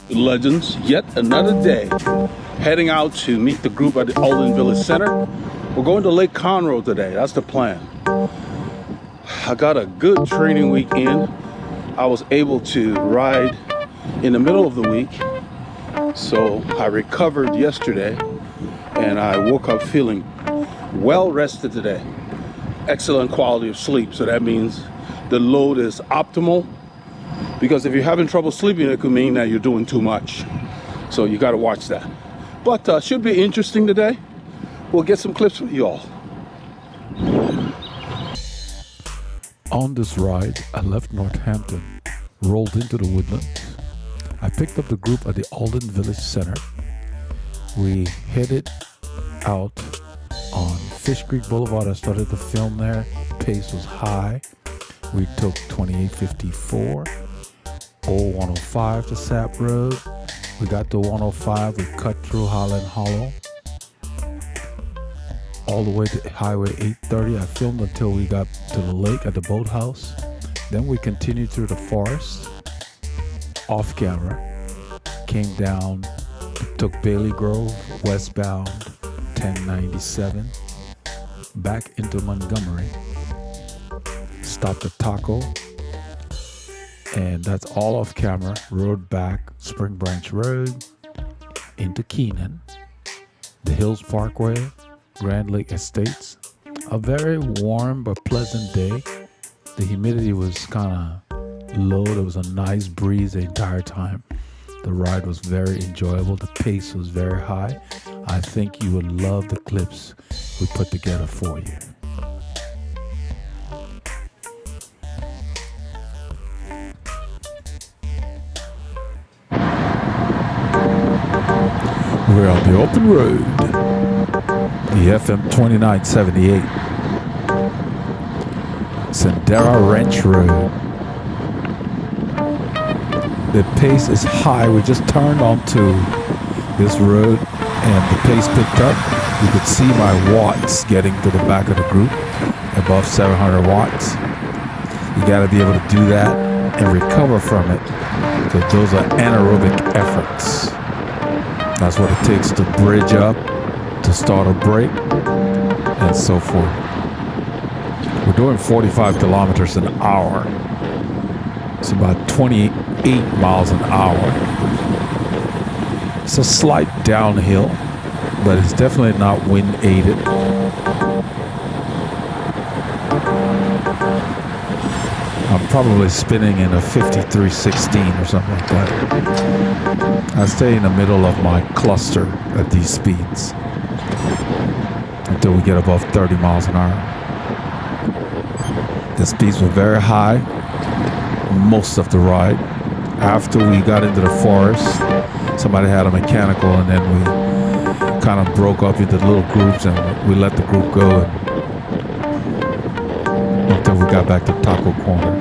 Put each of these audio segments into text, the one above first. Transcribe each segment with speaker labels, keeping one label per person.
Speaker 1: legends, yet another day. Heading out to meet the group at the Alden Village Center. We're going to Lake Conroe today. That's the plan. I got a good training week in. I was able to ride in the middle of the week. So I recovered yesterday and I woke up feeling well rested today. Excellent quality of sleep. So that means the load is optimal. Because if you're having trouble sleeping, it could mean that you're doing too much. So you got to watch that. But should be interesting today. We'll get some clips with you all.
Speaker 2: On this ride, I left Northampton, rolled into the woodlands. I picked up the group at the Alden Village Center. We headed out on Fish Creek Boulevard. I started the film there. Pace was high. We took 2854, Old 105 to Sap Road. We got to 105, we cut through Highland Hollow, all the way to Highway 830. I filmed until we got to the lake at the boathouse. Then we continued through the forest, off camera, came down, took Bailey Grove, westbound, 1097, back into Montgomery, stopped at Taco, and that's all off camera. Rode back Spring Branch Road into Keenan, the Hills Parkway, Grand Lake Estates. A very warm but pleasant day. The humidity was kind of low. There was a nice breeze the entire time. The ride was very enjoyable. The pace was very high. I think you would love the clips we put together for you. We're on the open road, the FM 2978, Sendera Ranch Road. The pace is high. We just turned onto this road and the pace picked up. You could see my watts getting to the back of the group, above 700 watts. You got to be able to do that and recover from it, because those are anaerobic efforts. That's what it takes to bridge up, to start a break, and so forth. We're doing 45 kilometers an hour. It's about 28 miles an hour. It's a slight downhill, but it's definitely not wind aided. I'm probably spinning in a 5316 or something like that. I stay in the middle of my cluster at these speeds until we get above 30 miles an hour. The speeds were very high most of the ride. After we got into the forest, somebody had a mechanical, and then we kind of broke up into little groups and we let the group go until we got back to Taco Corner.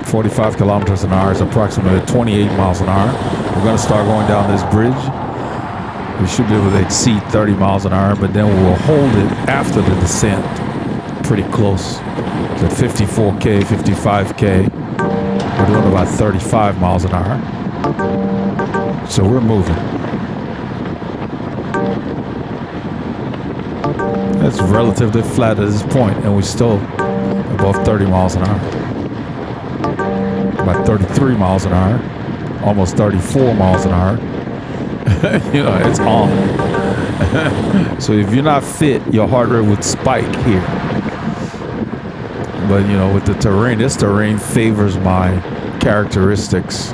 Speaker 2: "45 kilometers an hour is approximately 28 miles an hour. We're going to start going down this bridge. We should be able to exceed 30 miles an hour, but then we'll hold it after the descent pretty close to 54K, 55K. We're doing about 35 miles an hour. So we're moving. It's relatively flat at this point, and we're still above 30 miles an hour. About 33 miles an hour, almost 34 miles an hour. You know, it's on. So if you're not fit, your heart rate would spike here. But you know, with the terrain, this terrain favors my characteristics.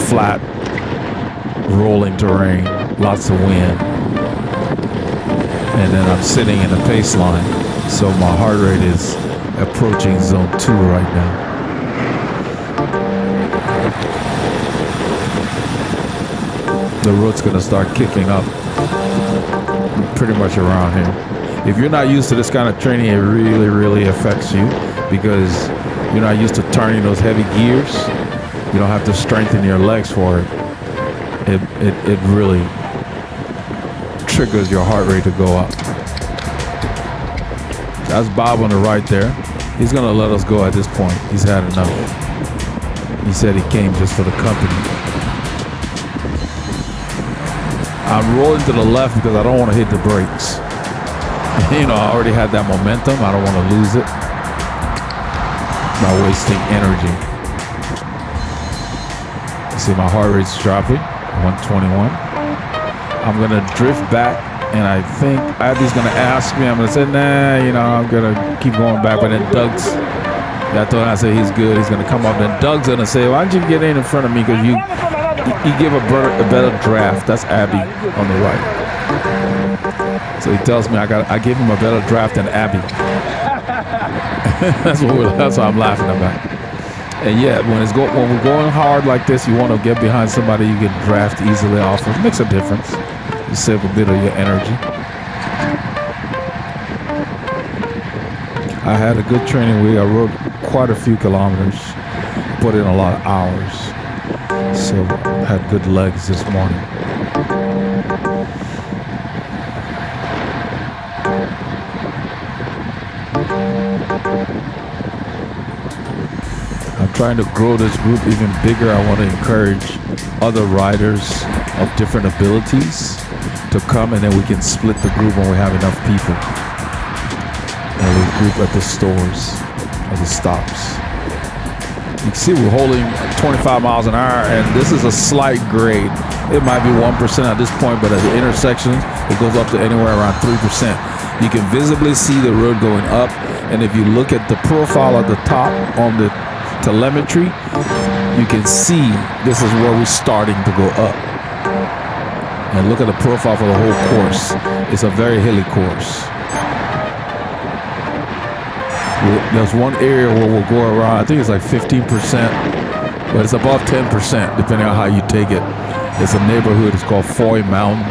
Speaker 2: Flat, rolling terrain, lots of wind. And then I'm sitting in the pace line, so my heart rate is approaching zone 2 right now. The road's gonna start kicking up pretty much around here. If you're not used to this kind of training, it really, really affects you, because you're not used to turning those heavy gears. You don't have to strengthen your legs for it. It really triggers your heart rate to go up. That's Bob on the right there. He's gonna let us go at this point. He's had enough. He said he came just for the company. I'm rolling to the left because I don't want to hit the brakes. You know, I already had that momentum. I don't want to lose it by wasting energy. You see my heart rate's dropping, 121. I'm gonna drift back, and I think Abby's gonna ask me. I'm gonna say, nah, you know, I'm gonna keep going back. But then Doug's, I told him, I said he's good. He's gonna come up. Then Doug's gonna say, why don't you get in front of me? Because you give a better draft. That's Abby on the right. So he tells me I give him a better draft than Abby. that's what I'm laughing about. And yeah, when we're going hard like this, you want to get behind somebody you can draft easily off of. It makes a difference. You save a bit of your energy. I had a good training week. I rode quite a few kilometers, put in a lot of hours. So had good legs this morning. I'm trying to grow this group even bigger. I want to encourage other riders of different abilities to come, and then we can split the group when we have enough people. And we group at the stores, at the stops. You can see we're holding 25 miles an hour, and this is a slight grade. It might be 1% at this point, but at the intersections, it goes up to anywhere around 3%. You can visibly see the road going up, and if you look at the profile at the top on the telemetry, you can see this is where we're starting to go up. And look at the profile for the whole course. It's a very hilly course. There's one area where we'll go around, I think it's like 15%, but it's above 10% depending on how you take it. It's a neighborhood, it's called Foy Mountain.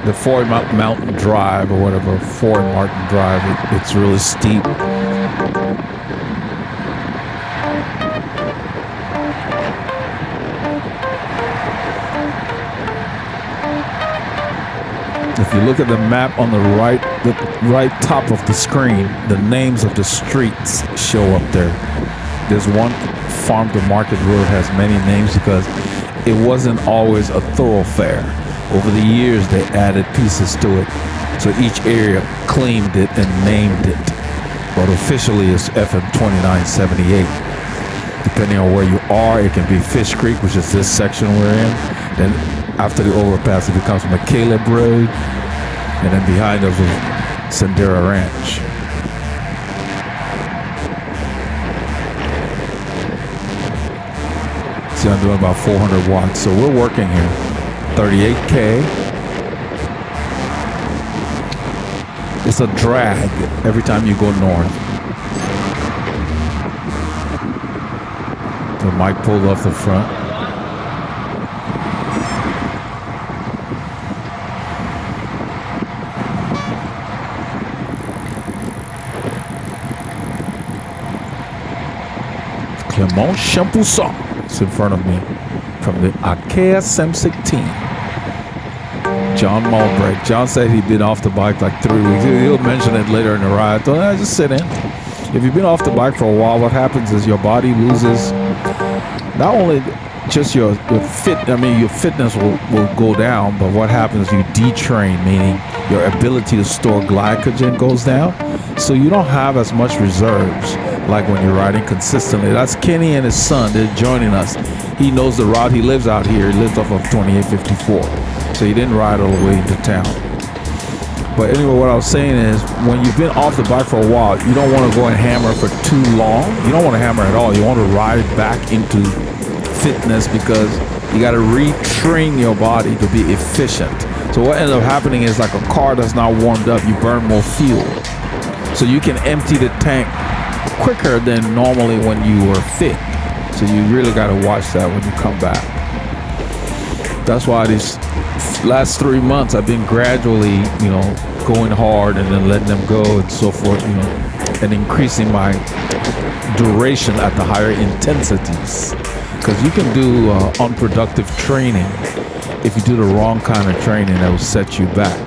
Speaker 2: The Foy Mountain Drive or whatever, Foy Martin Drive, it's really steep. If you look at the map on the right top of the screen, the names of the streets show up there. There's one farm to market road has many names because it wasn't always a thoroughfare. Over the years, they added pieces to it. So each area claimed it and named it. But officially, it's FM 2978. Depending on where you are, it can be Fish Creek, which is this section we're in. Then after the overpass, it becomes McCaleb Road. And then behind us was Sendera Ranch. See, I'm doing about 400 watts. So we're working here. 38K. It's a drag every time you go north. The mic pulled off the front. Clement Champoussin is in front of me from the Arkea Semsic team. John Mulbrake. John said he'd been off the bike like 3 weeks. He'll mention it later in the ride. So just sit in. If you've been off the bike for a while, what happens is your body loses not only just your fitness will go down, but what happens is you detrain, meaning your ability to store glycogen goes down. So you don't have as much reserves like when you're riding consistently. That's Kenny and his son. They're joining us. He knows the route. He lives out here. He lives off of 2854. So he didn't ride all the way into town. But anyway, what I was saying is when you've been off the bike for a while, you don't want to go and hammer for too long. You don't want to hammer at all. You want to ride back into fitness because you got to retrain your body to be efficient. So what ends up happening is like a car that's not warmed up, you burn more fuel. So you can empty the tank quicker than normally when you were fit. So you really got to watch that when you come back. That's why these last 3 months I've been gradually, going hard and then letting them go and so forth, and increasing my duration at the higher intensities. Because you can do unproductive training if you do the wrong kind of training, that will set you back.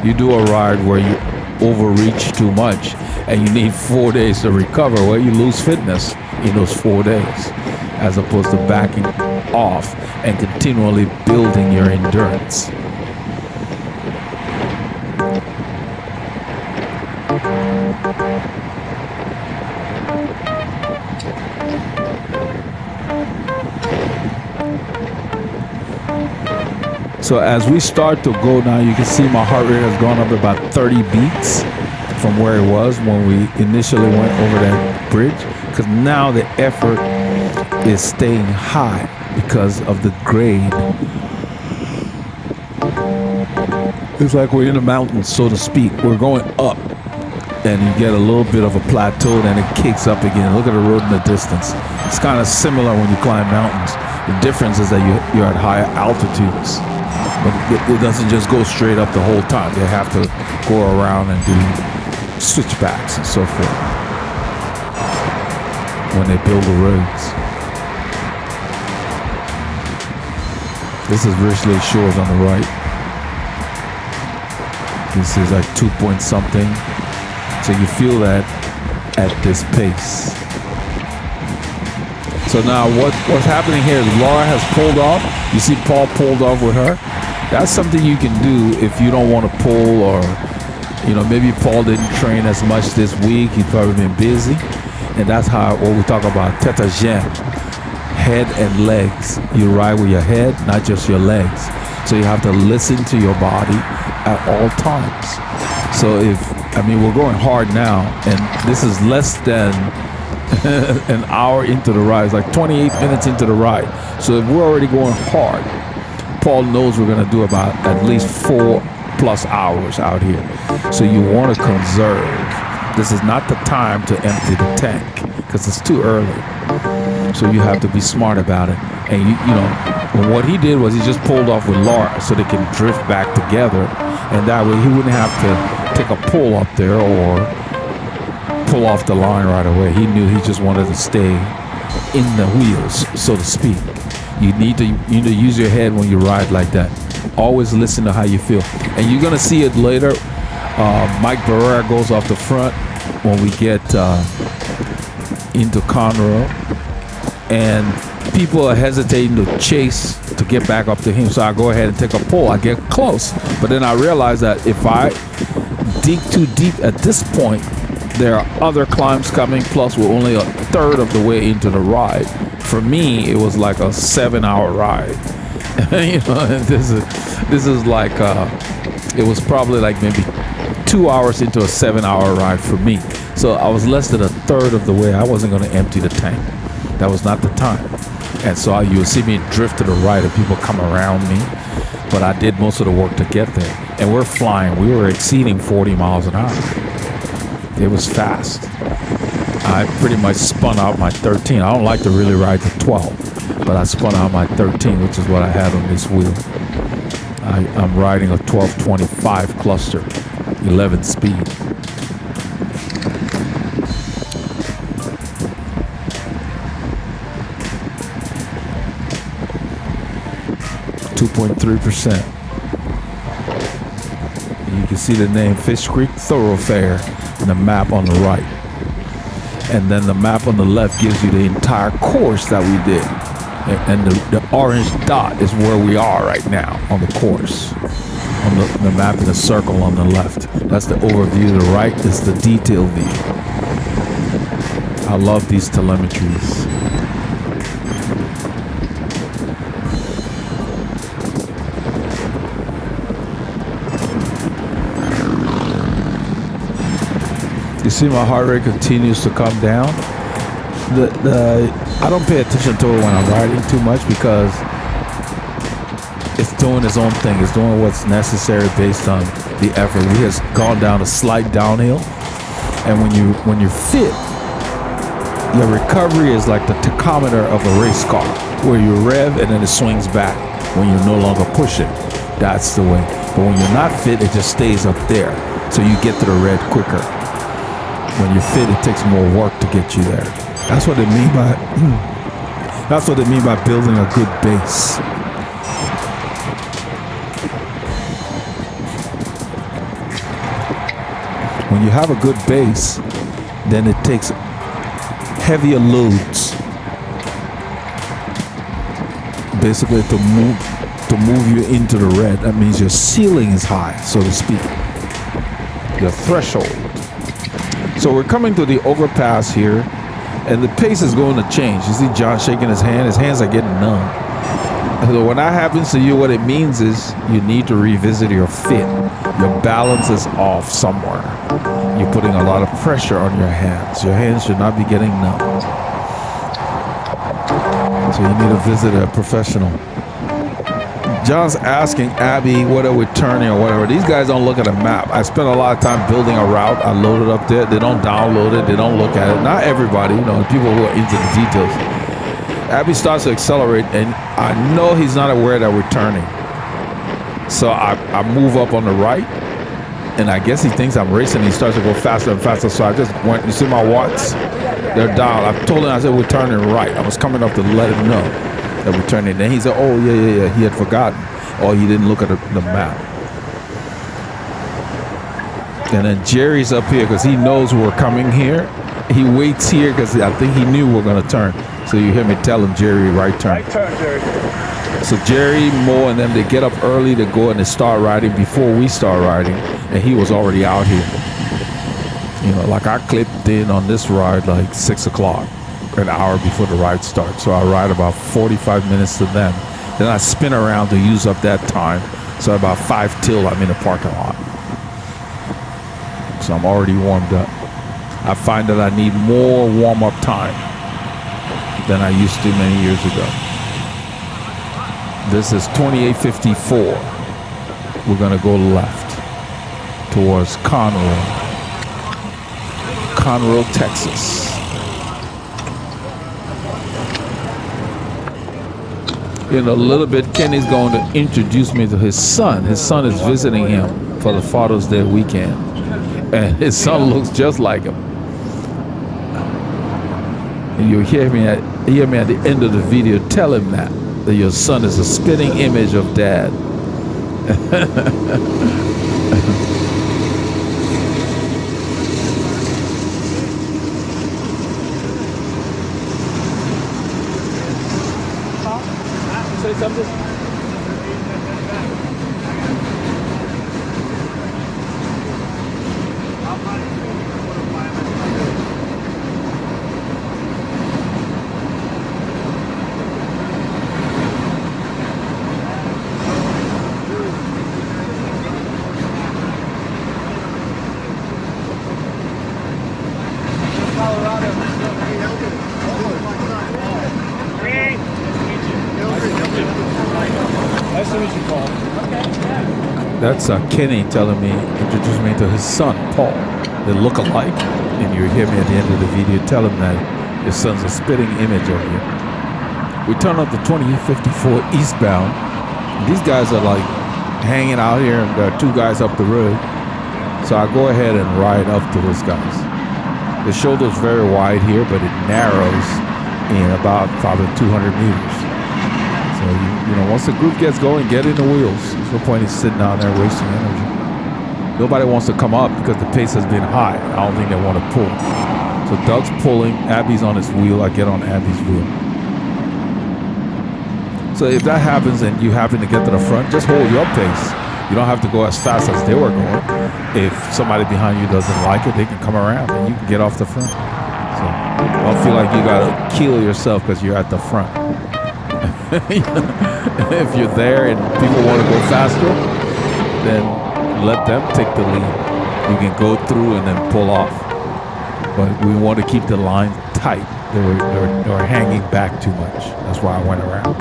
Speaker 2: You do a ride where you overreach too much and you need 4 days to recover, well, you lose fitness in those 4 days, as opposed to backing off and continually building your endurance. So as we start to go now, you can see my heart rate has gone up about 30 beats from where it was when we initially went over that bridge, because now the effort is staying high because of the grade. It's like we're in the mountains, so to speak. We're going up and you get a little bit of a plateau, then it kicks up again. Look at the road in the distance. It's kind of similar when you climb mountains. The difference is that you're at higher altitudes. But it doesn't just go straight up the whole time. They have to go around and do switchbacks and so forth when they build the roads. This is Richley Shores on the right. This is like 2 point something. So you feel that at this pace. So now what's happening here is Laura has pulled off. You see Paul pulled off with her. That's something you can do if you don't want to pull, or maybe Paul didn't train as much this week. He's probably been busy. And that's how what we talk about tête à jambe, head and legs. You ride with your head, not just your legs. So you have to listen to your body at all times. So we're going hard now, and this is less than an hour into the ride. It's like 28 minutes into the ride. So if we're already going hard, Paul knows we're going to do about at least 4+ hours out here. So you want to conserve. This is not the time to empty the tank because it's too early. So you have to be smart about it. And and what he did was he just pulled off with Laura so they can drift back together, and that way he wouldn't have to take a pull up there or pull off the line right away. He knew he just wanted to stay in the wheels, so to speak. You need to use your head when you ride like that. Always listen to how you feel. And you're going to see it later. Mike Barrera goes off the front when we get into Conroe. And people are hesitating to chase to get back up to him. So I go ahead and take a pull. I get close. But then I realize that if I dig too deep at this point, there are other climbs coming. Plus, we're only a third of the way into the ride. For me, it was like a 7-hour ride. This is like it was probably like maybe 2 hours into a 7-hour ride for me. So I was less than a third of the way. I wasn't going to empty the tank. That was not the time. And so you'll see me drift to the right and people come around me. But I did most of the work to get there. And we're flying. We were exceeding 40 miles an hour. It was fast. I pretty much spun out my 13. I don't like to really ride the 12, but I spun out my 13, which is what I had on this wheel. I'm riding a 1225 cluster, 11 speed. .3%. You can see the name Fish Creek Thoroughfare and the map on the right. And then the map on the left gives you the entire course that we did. And the orange dot is where we are right now on the course. On the map in the circle on the left. That's the overview. The right is the detail view. I love these telemetries. You see my heart rate continues to come down. I don't pay attention to it when I'm riding too much because it's doing its own thing. It's doing what's necessary based on the effort. We have gone down a slight downhill, and when you're fit, your recovery is like the tachometer of a race car, where you rev and then it swings back when you're no longer pushing. That's the way. But when you're not fit, it just stays up there, so you get to the red quicker. When you're fit, it takes more work to get you there. That's what they mean by building a good base. When you have a good base, then it takes heavier loads, basically to move you into the red. That means your ceiling is high, so to speak, your threshold. So we're coming to the overpass here, and the pace is going to change. You see John shaking his hand. His hands are getting numb. So when that happens to you, what it means is you need to revisit your fit. Your balance is off somewhere. You're putting a lot of pressure on your hands. Your hands should not be getting numb. So you need to visit a professional. John's asking Abby whether we're turning or whatever. These guys don't look at a map. I spent a lot of time building a route. I load it up there. They don't download it. They don't look at it. Not everybody, people who are into the details. Abby starts to accelerate, and I know he's not aware that we're turning. So I move up on the right, and I guess he thinks I'm racing. He starts to go faster and faster. So I just went, you see my watts? They're down. I told him, I said, we're turning right. I was coming up to let him know that we're turning. Then he said, oh, yeah. He had forgotten. Or he didn't look at the map. And then Jerry's up here because he knows we're coming here. He waits here because I think he knew we're going to turn. So you hear me tell him, Jerry, right turn.
Speaker 3: Right turn, Jerry.
Speaker 2: So Jerry, Mo, and them, they get up early to go and they start riding before we start riding. And he was already out here. Like I clipped in on this ride like 6 o'clock, an hour before the ride starts. So I ride about 45 minutes to them. Then I spin around to use up that time. So about 5 till I'm in the parking lot. So I'm already warmed up. I find that I need more warm-up time than I used to many years ago. This is 2854. We're gonna go left towards Conroe, Texas. In a little bit, Kenny's going to introduce me to his son. His son is visiting him for the Father's Day weekend. And his son looks just like him. And you'll hear me at the end of the video tell him that your son is a spitting image of dad.
Speaker 3: Say something.
Speaker 2: That's Kenny introducing me to his son, Paul. They look alike. And you hear me at the end of the video tell him that his son's a spitting image of you. We turn up to 2854 eastbound. These guys are like hanging out here, and there are 2 guys up the road. So I go ahead and ride up to those guys. The shoulder's very wide here, but it narrows in about probably 200 meters. So, once the group gets going, get in the wheels. There's no point in sitting down there wasting energy. Nobody wants to come up because the pace has been high. I don't think they want to pull. So Doug's pulling, Abby's on his wheel, I get on Abby's wheel. So if that happens and you happen to get to the front, just hold your pace. You don't have to go as fast as they were going. If somebody behind you doesn't like it, they can come around and you can get off the front. So don't feel like you gotta kill yourself because you're at the front. If you're there and people want to go faster, then let them take the lead. You can go through and then pull off. But we want to keep the line tight. They were hanging back too much. That's why I went around.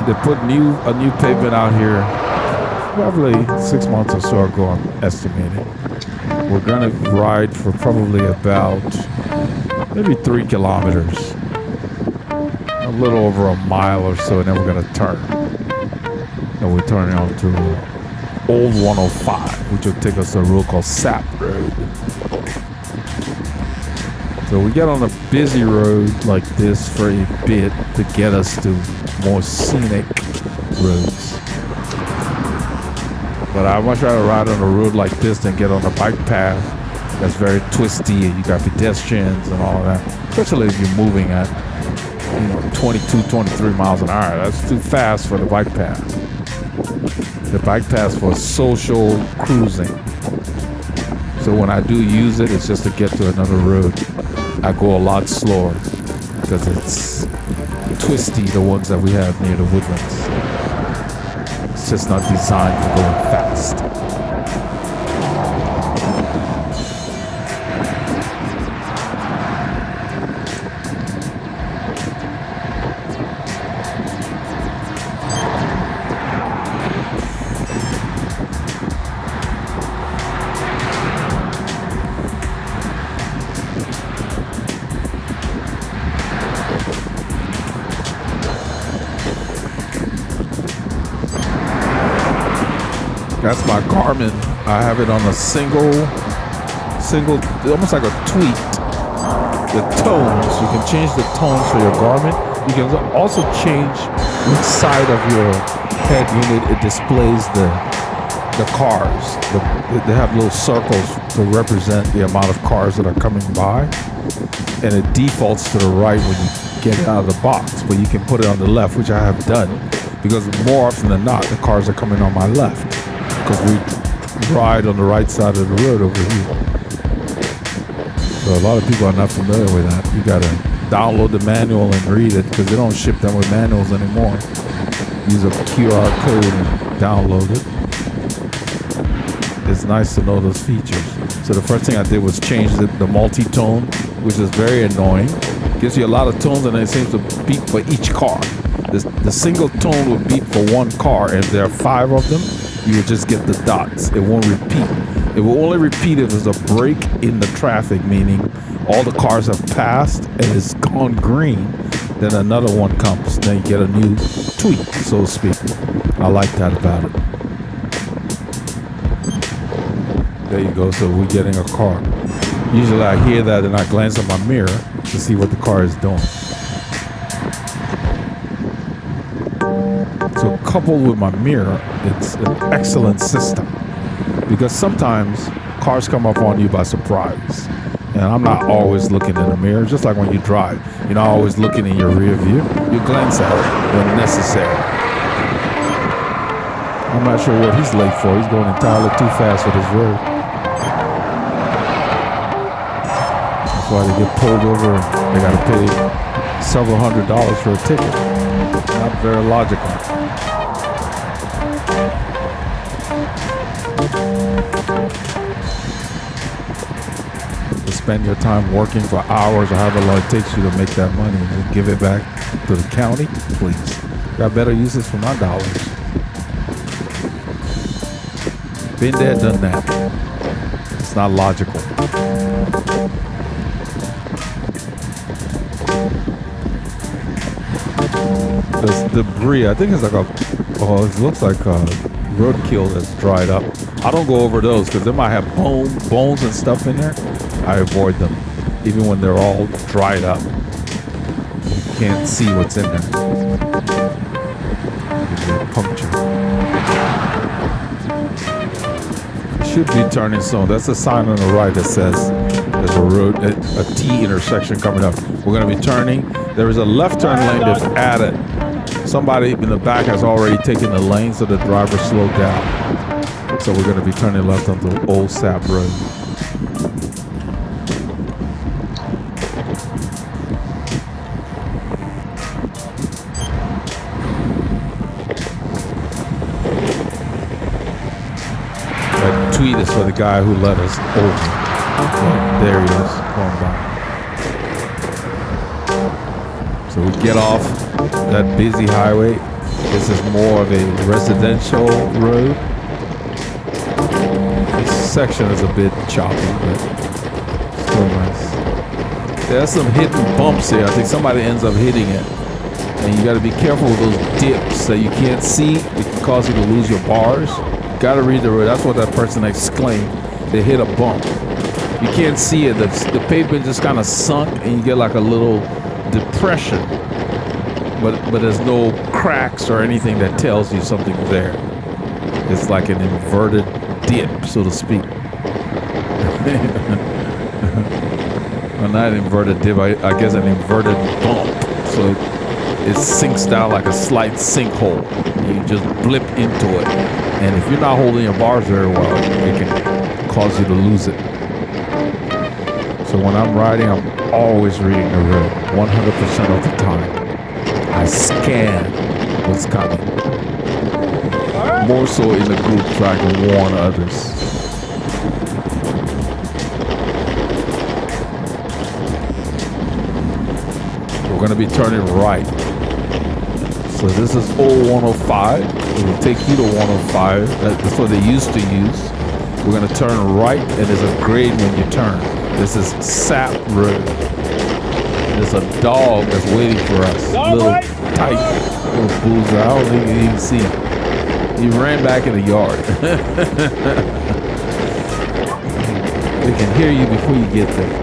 Speaker 2: They put a new pavement out here probably 6 months or so ago, I'm estimating. We're gonna ride for probably about maybe 3 kilometers. A little over a mile or so, and then we're gonna turn. And we're turning on to Old 105, which will take us to a road called Sap Road. So we get on a busy road like this for a bit to get us to more scenic roads. But I much rather ride on a road like this than get on a bike path that's very twisty and you got pedestrians and all of that. Especially if you're moving at 22, 23 miles an hour. That's too fast for the bike path. The bike path's for social cruising. So when I do use it, it's just to get to another road. I go a lot slower because it's twisty, the ones that we have near the woodlands. It's just not designed for going fast. That's my Garmin. I have it on a single, almost like a tweet. The tones, you can change the tones for your Garmin. You can also change which side of your head unit it displays the cars. They have little circles to represent the amount of cars that are coming by. And it defaults to the right when you get it out of the box. But you can put it on the left, which I have done. Because more often than not, the cars are coming on my left. Because we ride on the right side of the road over here. So a lot of people are not familiar with that. You gotta download the manual and read it because they don't ship them with manuals anymore. Use a QR code and download it. It's nice to know those features. So the first thing I did was change the multi-tone, which is very annoying. Gives you a lot of tones and it seems to beep for each car. The single tone will beep for one car. If there are 5 of them, you will just get the dots. It won't repeat. It will only repeat if there's a break in the traffic, meaning all the cars have passed and it's gone green. Then another one comes. Then you get a new tweet, so to speak. I like that about it. There you go. So we're getting a car. Usually I hear that and I glance at my mirror to see what the car is doing. So coupled with my mirror, it's an excellent system because sometimes cars come up on you by surprise. And I'm not always looking in the mirror, just like when you drive. You're not always looking in your rear view. You glance at it when necessary. I'm not sure what he's late for. He's going entirely too fast for this road. That's why they get pulled over and they got to pay several $100s for a ticket. Not very logical. To spend your time working for hours or however long it takes you to make that money and then give it back to the county, please. Got better uses for my dollars. Been there, done that. It's not logical. There's debris. I think it's like it looks like a roadkill that's dried up. I don't go over those because they might have bones and stuff in there. I avoid them, even when they're all dried up. You can't see what's in there. Give me a puncture. Should be turning soon. That's a sign on the right that says there's a road, a T intersection coming up. We're going to be turning. There is a left turn lane that's added. Somebody in the back has already taken the lane, so the driver slowed down. So we're going to be turning left onto Old Sap Road. That tweet is for the guy who let us over. There he is, going by. So we get off that busy highway. This is more of a residential road. This section is a bit choppy, but still nice. There's some hidden bumps here. I think somebody ends up hitting it. And you got to be careful with those dips that you can't see. It can cause you to lose your bars. You got to read the road. That's what that person exclaimed. They hit a bump. You can't see it. The pavement just kind of sunk and you get like a little depression. But there's no cracks or anything that tells you something's there. It's like an inverted dip, so to speak. Well, not an inverted dip, I guess an inverted bump. So it sinks down like a slight sinkhole. You just blip into it. And if you're not holding your bars very well, it can cause you to lose it. So when I'm riding, I'm always reading the road 100% of the time. I scan what's coming. More so in the group so I can warn others. We're going to be turning right. So this is old 105. It will take you to 105. That's what they used to use. We're going to turn right, and there's a grade when you turn. This is Sap Road. There's a dog that's waiting for us. Little tight little boozer. I don't think you even see him. He ran back in the yard. They can hear you before you get there.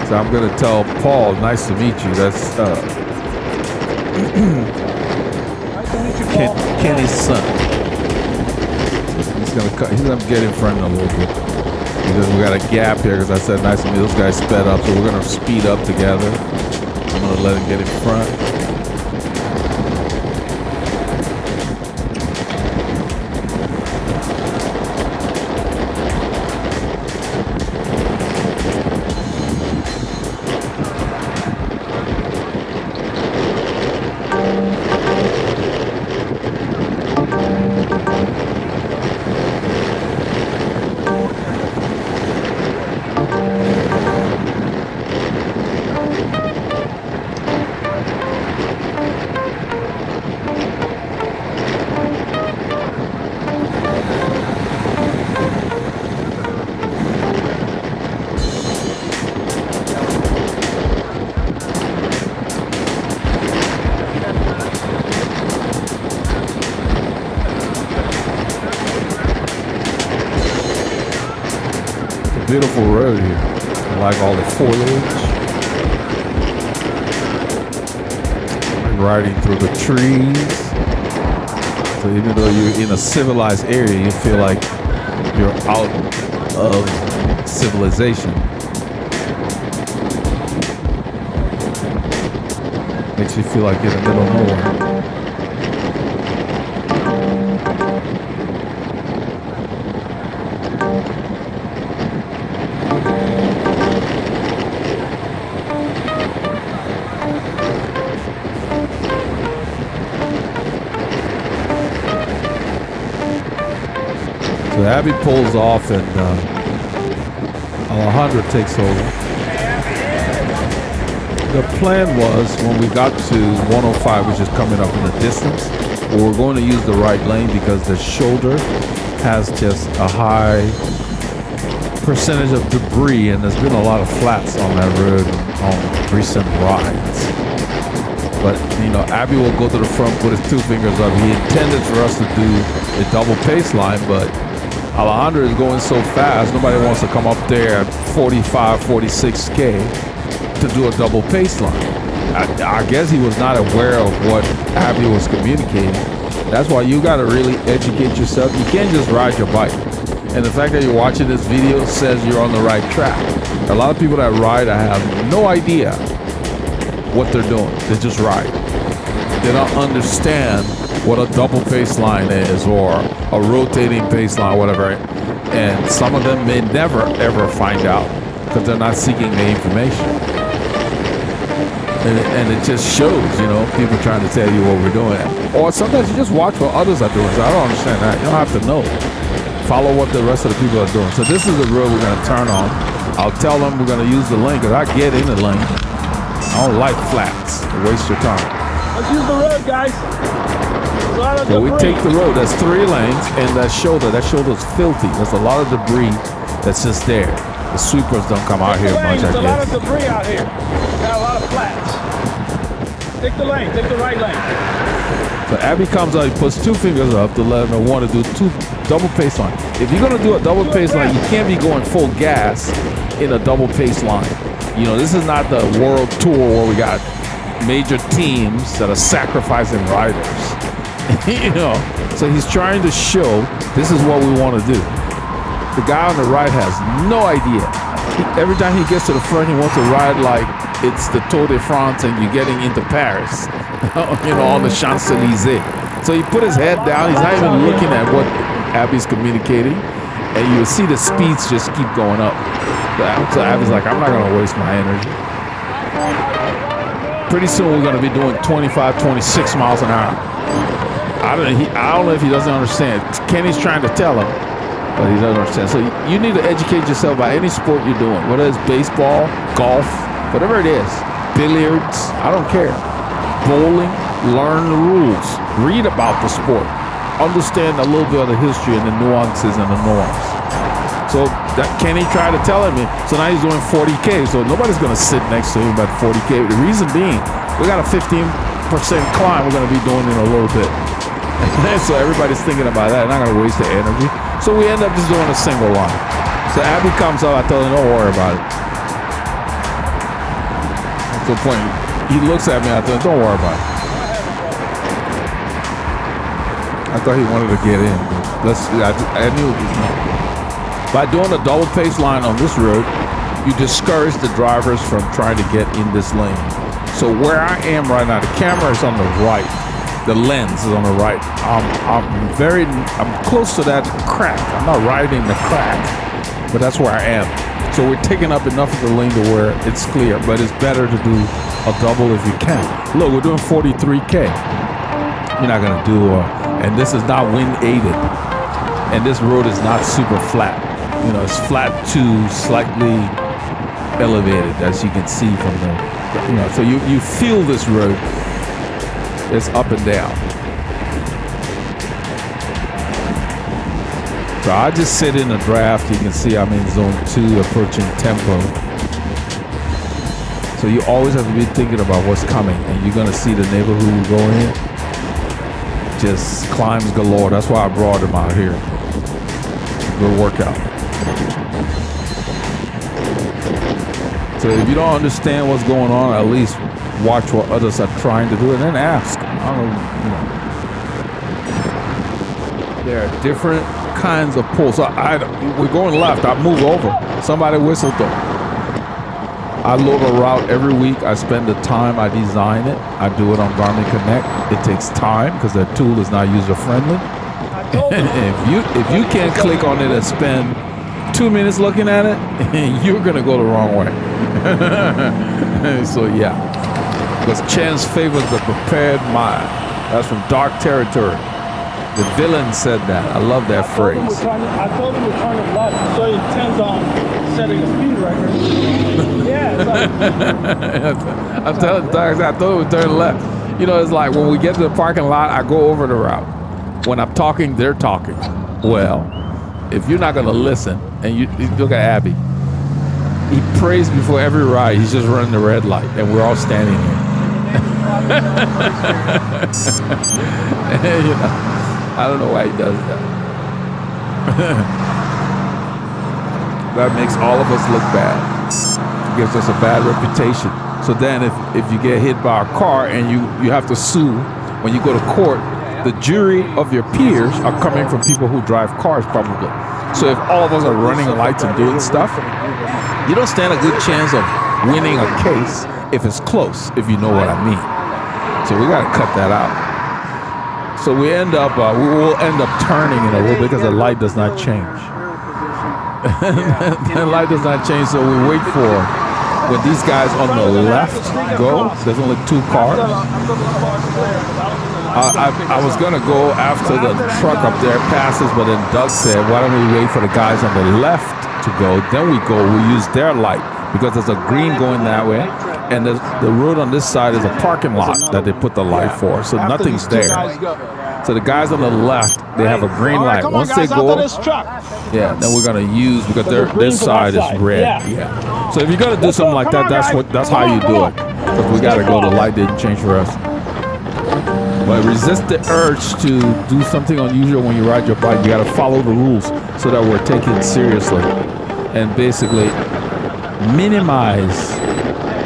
Speaker 2: So I'm going to tell Paul, nice to meet you. That's Kenny's son. He's gonna get in front a little bit. Because we got a gap here because I said nice to meet. Those guys sped up, so we're gonna speed up together. I'm gonna let him get in front. Beautiful road here. I like all the foliage. Riding through the trees. So even though you're in a civilized area, you feel like you're out of civilization. Makes you feel like you're in the middle of nowhere. So Abby pulls off and Alejandro takes over. The plan was when we got to 105, which is coming up in the distance, but we're going to use the right lane because the shoulder has just a high percentage of debris, and there's been a lot of flats on that road on recent rides. But, you know, Abby will go to the front, put his two fingers up. He intended for us to do a double pace line, but Alejandro is going so fast, nobody wants to come up there at 45, 46K to do a double pace line. I guess he was not aware of what Abby was communicating. That's why you got to really educate yourself. You can't just ride your bike. And the fact that you're watching this video says you're on the right track. A lot of people that ride, I have no idea what they're doing. They just ride. They don't understand what a double pace line is or a rotating pace line, whatever. And some of them may never ever find out because they're not seeking the information. And it just shows, you know, people trying to tell you what we're doing. Or sometimes you just watch what others are doing. So I don't understand that. You don't have to know. Follow what the rest of the people are doing. So this is the road we're going to turn on. I'll tell them we're going to use the lane because I get in the lane. I don't like flats. Waste your time.
Speaker 3: Let's use the road, guys.
Speaker 2: So we take the road. There's 3 lanes, and that shoulder's filthy. There's a lot of debris that's just there. The sweepers don't come out here much, I guess.
Speaker 3: There's a lot of debris out here. Got a lot of flats. Take the lane. Take the right lane.
Speaker 2: So Abby comes out, he puts 2 fingers up to let him want to do 2 double pace line. If you're gonna do a double pace line, you can't be going full gas in a double pace line. You know, this is not the world tour where we got major teams that are sacrificing riders. You know, so he's trying to show this is what we want to do. The guy on the right has no idea. Every time he gets to the front, he wants to ride like it's the Tour de France and you're getting into Paris. You know, on the Champs-Élysées. So he put his head down. He's not even looking at what Abby's communicating. And you see the speeds just keep going up. So Abby's like, I'm not going to waste my energy. Pretty soon we're going to be doing 25, 26 miles an hour. I don't know if he doesn't understand. Kenny's trying to tell him, but he doesn't understand. So you need to educate yourself about any sport you're doing, whether it's baseball, golf, whatever it is, billiards, I don't care. Bowling, learn the rules, read about the sport, understand a little bit of the history and the nuances and the norms. So that Kenny tried to tell him, so now he's doing 40K, so nobody's going to sit next to him at 40K. The reason being, we got a 15% climb we're going to be doing in a little bit. So everybody's thinking about that, not going to waste the energy. So we end up just doing a single line. So Abby comes up, I tell him, don't worry about it. At the point, he looks at me, I tell him, don't worry about it. I thought he wanted to get in. I knew it was not. By doing a double pace line on this road, you discourage the drivers from trying to get in this lane. So where I am right now, the camera is on the right. The lens is on the right. I'm close to that crack. I'm not riding the crack, but that's where I am. So we're taking up enough of the lane to where it's clear, but it's better to do a double if you can. Look, we're doing 43K. You're not gonna do, and this is not wind aided. And this road is not super flat. You know, it's flat to slightly elevated, as you can see from the, you know, so you feel this road. It's up and down. So I just sit in a draft. You can see I'm in zone 2 approaching tempo. So you always have to be thinking about what's coming, and you're gonna see the neighborhood we go in. Just climbs galore. That's why I brought him out here. Good workout. So if you don't understand what's going on, at least watch what others are trying to do and then ask. I don't know, you know. There are different kinds of pulls. So we're going left. I move over. Somebody whistled though. I load a route every week. I spend the time. I design it. I do it on Garmin Connect. It takes time because the tool is not user friendly. if you can't click on it and spend 2 minutes looking at it, you're gonna go the wrong way. So yeah, because chance favors the prepared mind. That's from Dark Territory. The villain said that. I love that phrase.
Speaker 3: I told him to turn it left, so he intends on setting a speed record. Yeah.
Speaker 2: I'm telling Dark, I told him to turn left. You know, it's like when we get to the parking lot, I go over the route. When I'm talking, they're talking. Well, if you're not going to listen, and you look at Abby, he prays before every ride. He's just running the red light, and we're all standing here. You know, I don't know why he does that. That makes all of us look bad. It gives us a bad reputation. So then if you get hit by a car and you have to sue, when you go to court, the jury of your peers are coming from people who drive cars probably. So if all of us are running lights and doing stuff, you don't stand a good chance of winning a case if it's close, if you know what I mean. So we got to cut that out. So we will end up turning in a little bit because the light does not change. The light does not change, so we wait for when these guys on the left go. There's only 2 cars. I was gonna go after the truck up there passes, but then Doug said, why don't we wait for the guys on the left to go, then we use their light, because there's a green going that way, and the road on this side is a parking lot that they put the light for, so nothing's there. So the guys on the left, they have a green light. Once they go, then we're gonna use, because their side is red. Yeah. So if you're gonna do something like that, that's how you do it. because we gotta go. The light didn't change for us. But resist the urge to do something unusual when you ride your bike. You gotta follow the rules so that we're taken seriously, and basically minimize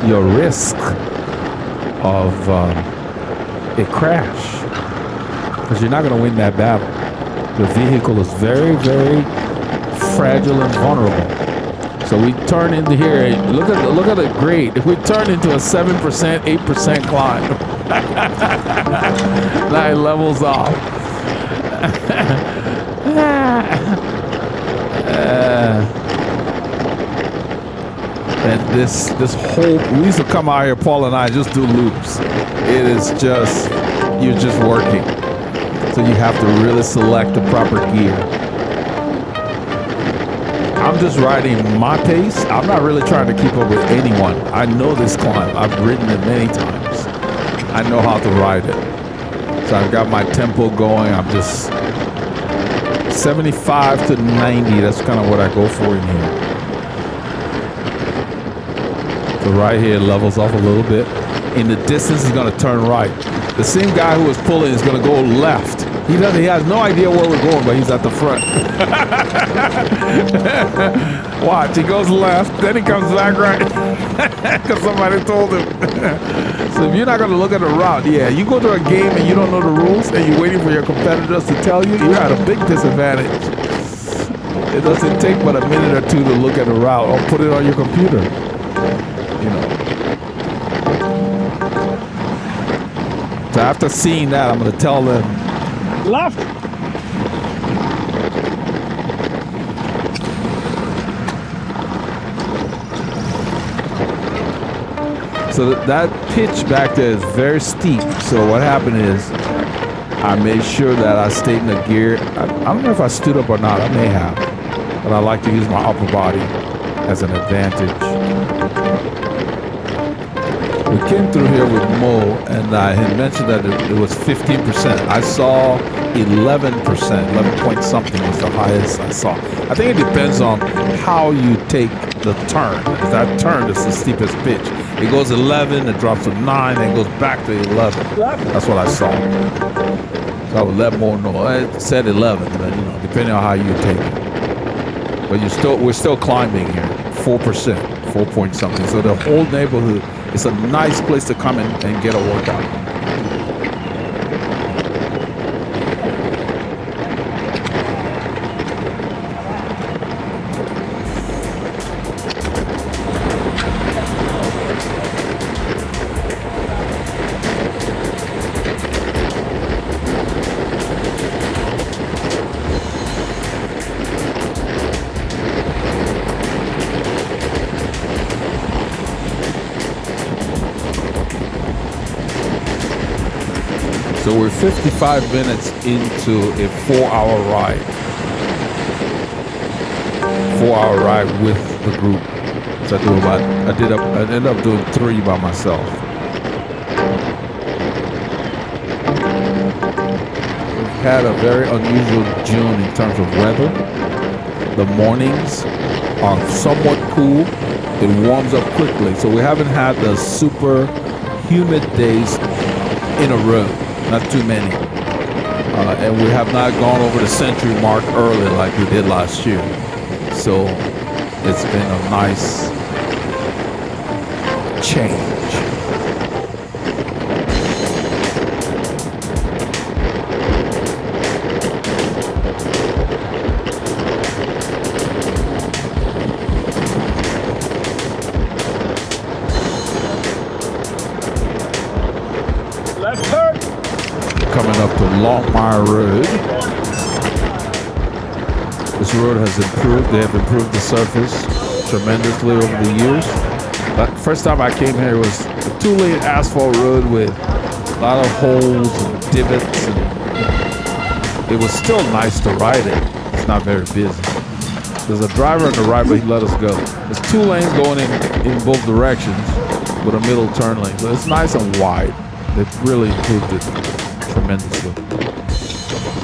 Speaker 2: your risk of a crash, because you're not gonna win that battle. The vehicle is very, very fragile and vulnerable. So we turn into here. Look at the grade. If we turn into a 7%, 8% climb, 9 levels off. And this whole, we used to come out here, Paul and I, just do loops. It is just, you're just working. So you have to really select the proper gear. I'm just riding my pace. I'm not really trying to keep up with anyone. I know this climb. I've ridden it many times. I know how to ride it. So I've got my tempo going. I'm just 75 to 90. That's kind of what I go for in here. So right here levels off a little bit. In the distance, he's going to turn right. The same guy who was pulling is going to go left. He has no idea where we're going, but he's at the front. Watch, he goes left, then he comes back right, because somebody told him. So if you're not going to look at the route, yeah, you go to a game and you don't know the rules and you're waiting for your competitors to tell you, you're at a big disadvantage. It doesn't take but a minute or two to look at the route or put it on your computer. You know. So after seeing that, I'm going to tell them,
Speaker 3: Left.
Speaker 2: so that pitch back there is very steep. So what happened is I made sure that I stayed in the gear. I don't know if I stood up or not. I may have. But I like to use my upper body as an advantage. We came through here with Mo, and I had mentioned that it was 15%. I saw 11%, 11 point something was the highest I saw. I think it depends on how you take the turn. If that turn is the steepest pitch. It goes 11, it drops to 9, then it goes back to 11. That's what I saw. So I would let Mo know. I said 11, but you know, depending on how you take it. But we're still climbing here, 4%, 4 point something. So the whole neighborhood, it's a nice place to come and get a workout. So we're 55 minutes into a 4-hour ride. 4-hour ride with the group. So I ended up doing 3 by myself. We've had a very unusual June in terms of weather. The mornings are somewhat cool. It warms up quickly. So we haven't had the super humid days in a row. Not too many. And we have not gone over the century mark early like we did last year. So it's been a nice change.
Speaker 3: Left turn.
Speaker 2: Coming up the Longmire Road. This road has improved. They have improved the surface tremendously over the years. But first time I came here, it was a 2-lane asphalt road with a lot of holes and divots. And it was still nice to ride it. It's not very busy. There's a driver on the right, but he let us go. There's 2 lanes going in both directions with a middle turn lane. So it's nice and wide. They've really improved it tremendously.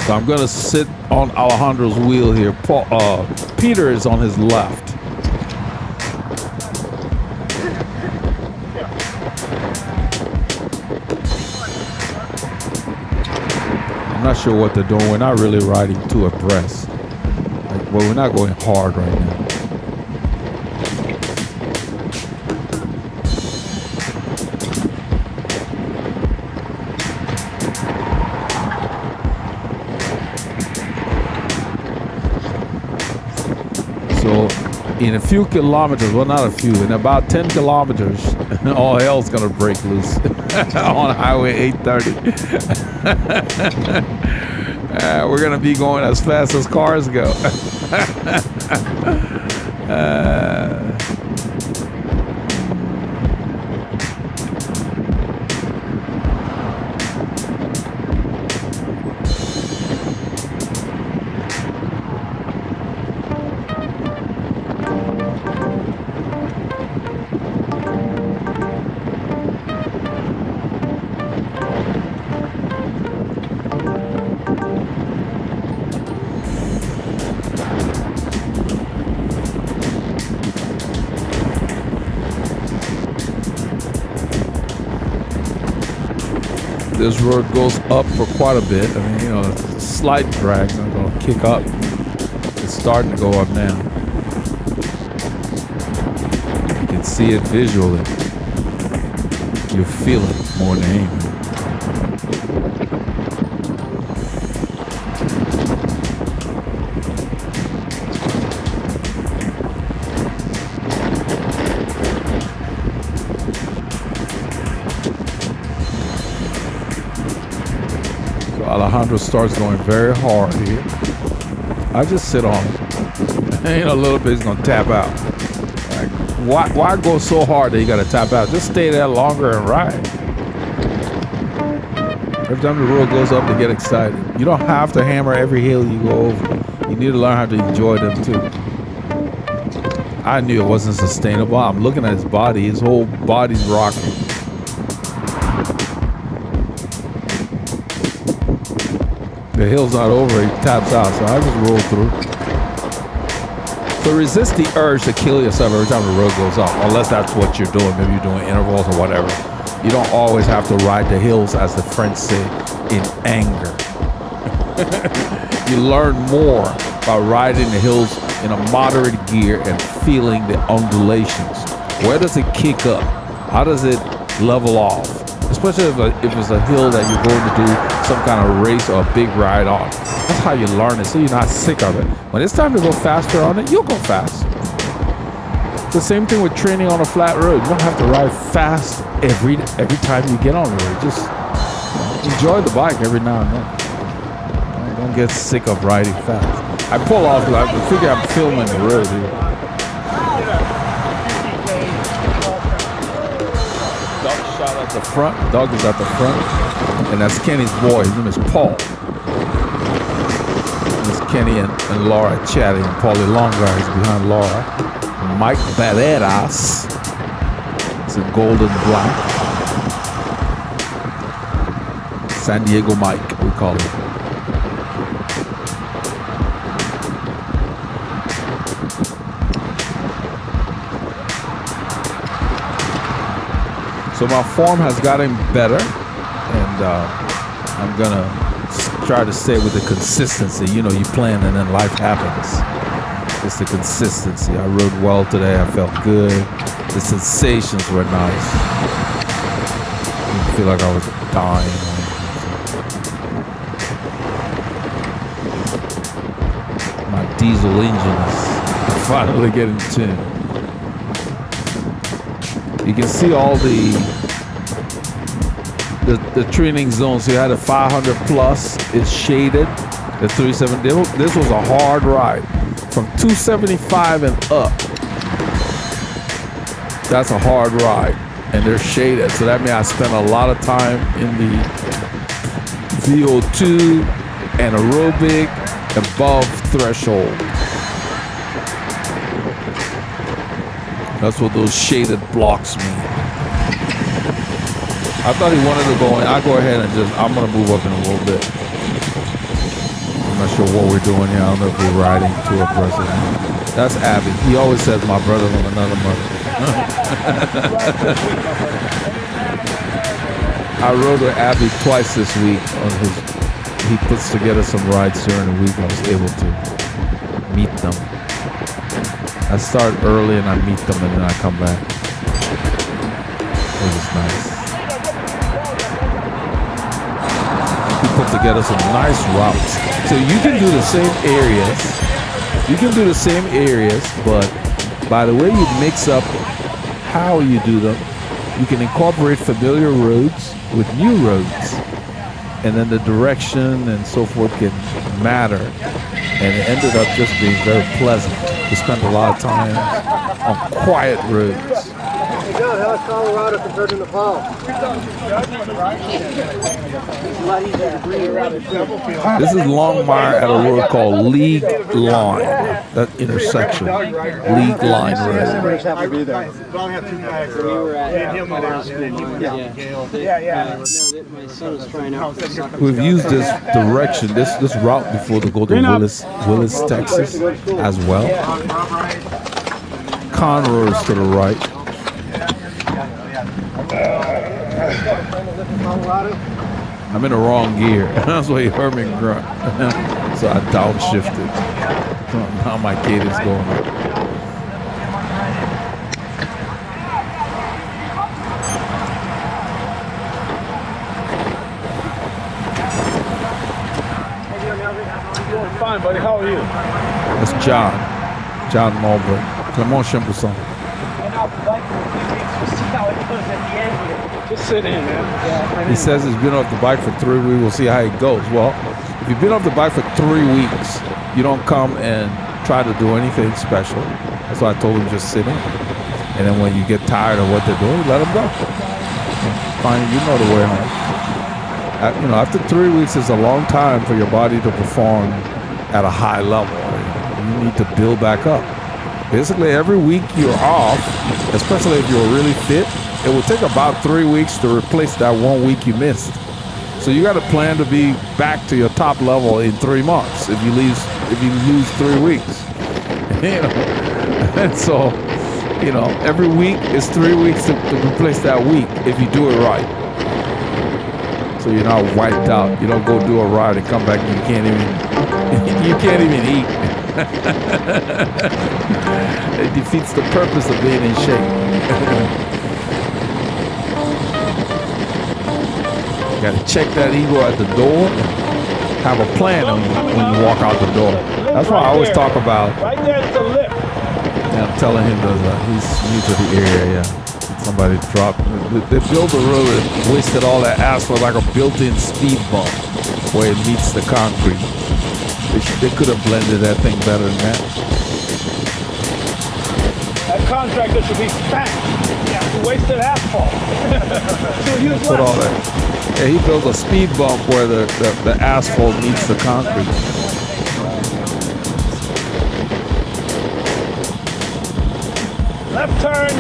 Speaker 2: So I'm going to sit on Alejandro's wheel here. Peter is on his left. not sure what they're doing. We're not really riding too abreast. Like, well, we're not going hard right now. So in a few kilometers, well, not a few, in about 10 kilometers, all hell's gonna break loose on Highway 830. We're gonna be going as fast as cars go. This road goes up for quite a bit. I mean, you know, slight drag's not going to kick up. It's starting to go up now. You can see it visually. You feel it more than anything. Alejandro starts going very hard here. I just sit on it. Ain't a little bit, he's gonna tap out. Like, why go so hard that you gotta tap out? Just stay there longer and ride. Every time the road goes up, they get excited. You don't have to hammer every hill you go over. You need to learn how to enjoy them too. I knew it wasn't sustainable. I'm looking at his body. His whole body's rocking. The hill's not over, he taps out, so I just roll through. So resist the urge to kill yourself every time the road goes up, unless that's what you're doing. Maybe you're doing intervals or whatever. You don't always have to ride the hills, as the French say, in anger. You learn more by riding the hills in a moderate gear and feeling the undulations. Where does it kick up? How does it level off? Especially if it's a hill that you're going to do some kind of race or a big ride on. That's how you learn it, so you're not sick of it. When it's time to go faster on it, you'll go fast. It's the same thing with training on a flat road. You don't have to ride fast every time you get on the road. Just enjoy the bike every now and then. Don't get sick of riding fast. I pull off because I figure I'm filming the road here. At the front, dog is at the front, and that's Kenny's boy. His name is Paul. There's Kenny and Laura chatting, and Paulie Longmire is behind Laura. Mike Barreras, it's a golden black. San Diego Mike, we call him. So my form has gotten better, and I'm gonna try to stay with the consistency. You know, you plan and then life happens. It's the consistency. I rode well today. I felt good. The sensations were nice. I didn't feel like I was dying. My diesel engine is finally getting tuned. You can see all the training zones. So you had a 500 plus, it's shaded. The 370, this was a hard ride. From 275 and up, that's a hard ride. And they're shaded. So that means I spent a lot of time in the VO2 anaerobic above threshold. That's what those shaded blocks mean. I thought he wanted to go in. I'll go ahead and I'm going to move up in a little bit. I'm not sure what we're doing here. I don't know if we're riding too aggressive. That's Abby. He always says my brother from another mother. I rode with Abby twice this week on his he puts together some rides during the week. I was able to meet them. I start early and I meet them and then I come back. It was nice. He put together some nice routes. So you can do the same areas. You can do the same areas, but by the way you mix up how you do them, you can incorporate familiar roads with new roads. And then the direction and so forth can matter. And it ended up just being very pleasant. We spent a lot of time on quiet roads.
Speaker 4: Hey John, how is Colorado compared to Nepal?
Speaker 2: This is Longmire at a road called League Line. That intersection. League Line Road. We've used this direction, this route before to go to Willis, Texas as well. Conroe's to the right. I'm in the wrong gear. That's why you heard me grunt. So I downshifted. Now my gate is going up.
Speaker 3: Fine, buddy. How are you?
Speaker 2: That's John Mulberry. Clement Chimpleson.
Speaker 3: Just sit in, man.
Speaker 2: He says he's been off the bike for 3 weeks. We'll see how it goes. Well, if you've been off the bike for 3 weeks, you don't come and try to do anything special. That's why I told him just sit in. And then when you get tired of what they're doing, let them go. Fine, you know the way home. After 3 weeks is a long time for your body to perform at a high level. You need to build back up. Basically, every week you're off, especially if you're really fit, it will take about 3 weeks to replace that 1 week you missed. So you got to plan to be back to your top level in 3 months if you lose 3 weeks. And so, every week is 3 weeks to replace that week if you do it right. So you're not wiped out. You don't go do a ride and come back and you can't even eat. It defeats the purpose of being in shape. You gotta check that ego at the door. Have a plan when you walk out the door. That's why I always talk about.
Speaker 3: Right there is the lip.
Speaker 2: Yeah, I'm telling him he's new to the area. Yeah, somebody dropped. They built the road and wasted all that asphalt like a built-in speed bump where it meets the concrete. They could have blended that thing better than that.
Speaker 3: That contractor should be spanked. Yeah, he wasted asphalt.
Speaker 2: Put all that. Yeah, he built a speed bump where the asphalt meets the concrete.
Speaker 3: Left turn.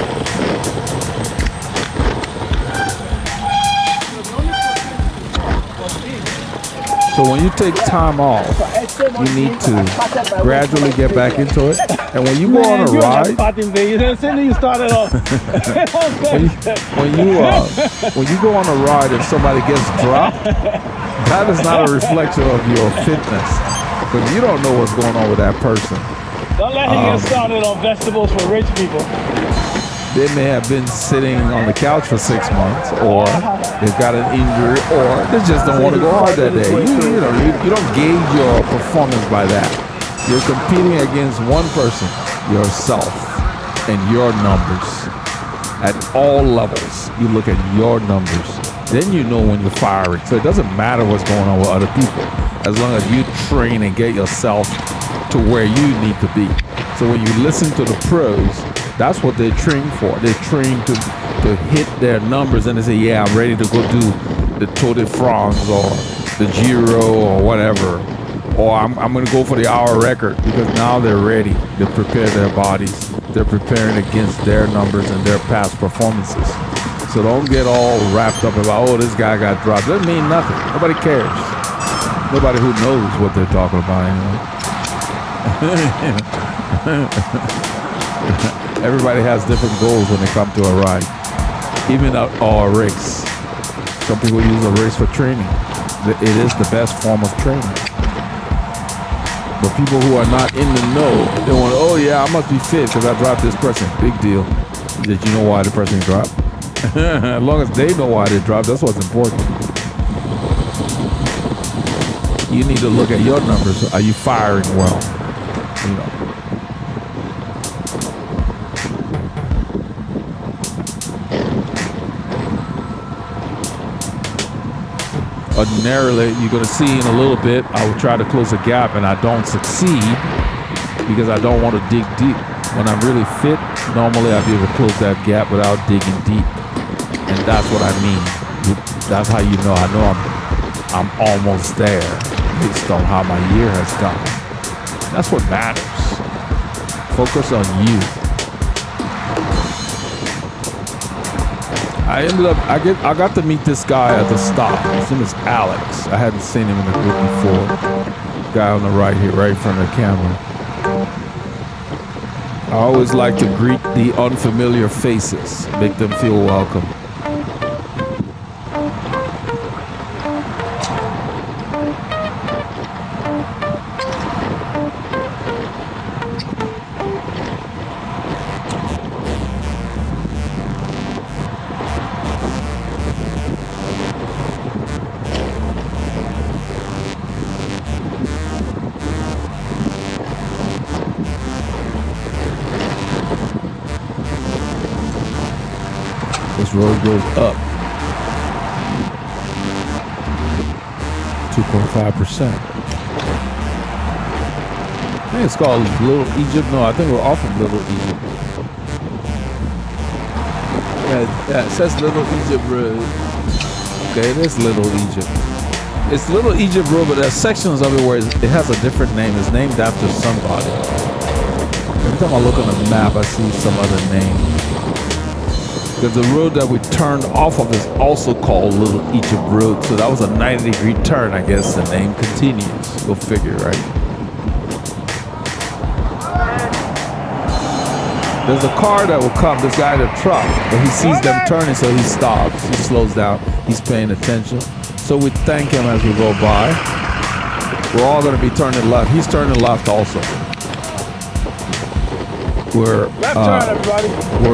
Speaker 2: So when you take time off, you need to gradually get back into it. And when you go on a ride,
Speaker 3: You started off.
Speaker 2: when you go on a ride and somebody gets dropped, that is not a reflection of your fitness, because you don't know what's going on with that person.
Speaker 3: Don't let him get started on vegetables for rich people.
Speaker 2: They may have been sitting on the couch for 6 months, or they've got an injury, or they just don't want to go hard that day. You don't gauge your performance by that. You're competing against one person, yourself, and your numbers. At all levels, you look at your numbers. Then you know when you're firing. So it doesn't matter what's going on with other people, as long as you train and get yourself to where you need to be. So when you listen to the pros, that's what they train for. They train to hit their numbers, and they say, yeah, I'm ready to go do the Tour de France or the Giro or whatever. Or I'm going to go for the hour record, because now they're ready. They prepare their bodies. They're preparing against their numbers and their past performances. So don't get all wrapped up about, oh, this guy got dropped. It doesn't mean nothing. Nobody cares. Nobody who knows what they're talking about anyway. Everybody has different goals when they come to a ride, even a race. Some people use a race for training. it is the best form of training. But people who are not in the know, they want, oh yeah, I must be fit because I dropped this person. Big deal. Did you know why the person dropped? As long as they know why they dropped, that's what's important. You need to look at your numbers. Are you firing well? You know. Ordinarily, you're going to see in a little bit, I will try to close a gap and I don't succeed because I don't want to dig deep. When I'm really fit, normally I'll be able to close that gap without digging deep. And that's what I mean. That's how you know I know I'm almost there based on how my year has gone. That's what matters. Focus on you. I got to meet this guy at the stop. His name is Alex. I hadn't seen him in the group before. Guy on the right here, right in front of the camera. I always like to greet the unfamiliar faces, make them feel welcome. This road goes up 2.5%. I think it's called Little Egypt. No, I think we're off of Little Egypt. Yeah, it says Little Egypt Road. Okay, it is Little Egypt. It's Little Egypt Road, but there's sections of it where it has a different name. It's named after somebody. Every time I look on the map, I see some other name. Because the road that we turned off of is also called Little Egypt Road. So that was a 90-degree turn, I guess. The name continues. Go figure, right? There's a car that will come, this guy in the truck, but he sees them turning, so he stops. He slows down. He's paying attention. So we thank him as we go by. We're all going to be turning left. He's turning left also. We're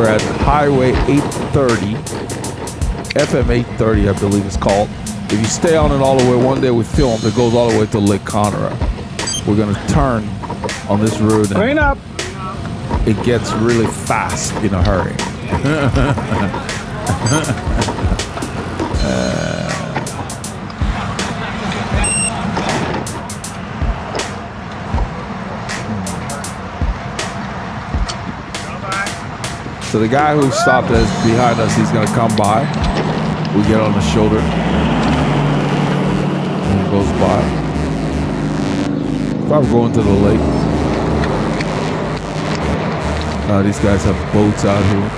Speaker 2: at Highway 830, FM 830, I believe it's called. If you stay on it all the way, one day we film, it goes all the way to Lake Conroe. We're going to turn on this road and
Speaker 3: Clean up.
Speaker 2: It gets really fast in a hurry. So the guy who stopped us behind us, he's gonna come by. We get on the shoulder. And he goes by. Probably going to the lake. These guys have boats out here.